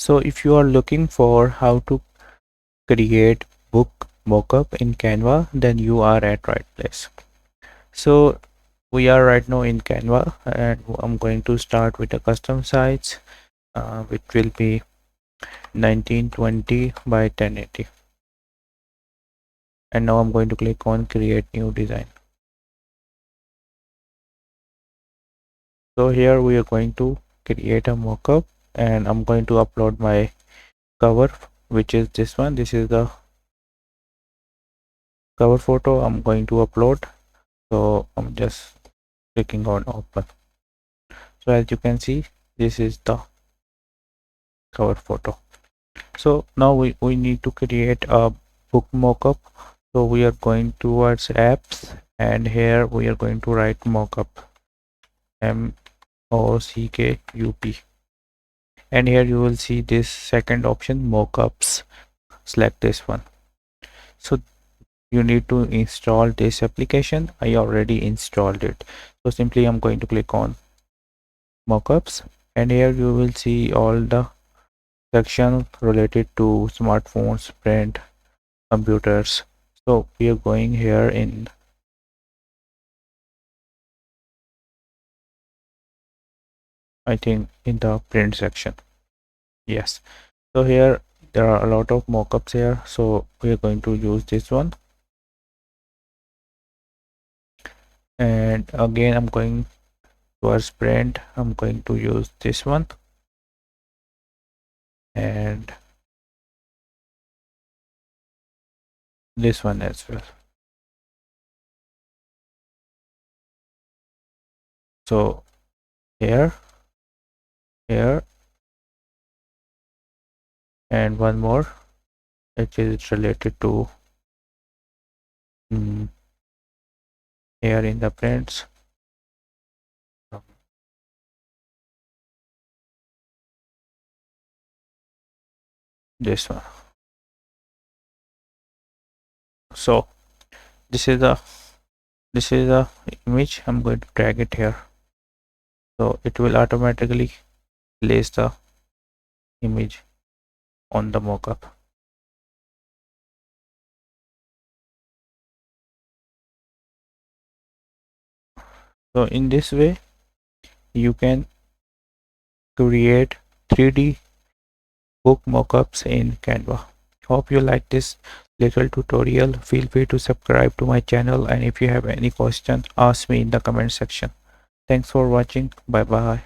So if you are looking for how to create book mockup in Canva, then you are at right place. So we are right now in Canva, and I'm going to start with a custom size, which will be 1920 by 1080. And now I'm going to click on create new design. So here we are going to create a mockup, and I'm going to upload my cover, which is this one. This is the cover photo I'm going to upload. So I'm just clicking on open. So as you can see, this is the cover photo. So now we need to create a book mockup. So we are going towards apps, and here we are going to write mockup, MOCKUP, and here you will see this second option, mockups. Select this one. So you need to install this application. I already installed it. So simply I'm going to click on mockups, and here you will see all the section related to smartphones, print, computers. So we are going here in I think in the print section. Yes. So here there are a lot of mockups here. So we are going to use this one. And again, I'm going towards print. I'm going to use this one. And this one as well. So here, here, and one more, which is related to here in the prints. This one. So this is the image. I'm going to drag it here. So it will automatically place the image on the mockup. So in this way you can create 3D book mockups in Canva. Hope you like this little tutorial. Feel free to subscribe to my channel, and if you have any question, ask me in the comment section. Thanks for watching. Bye bye.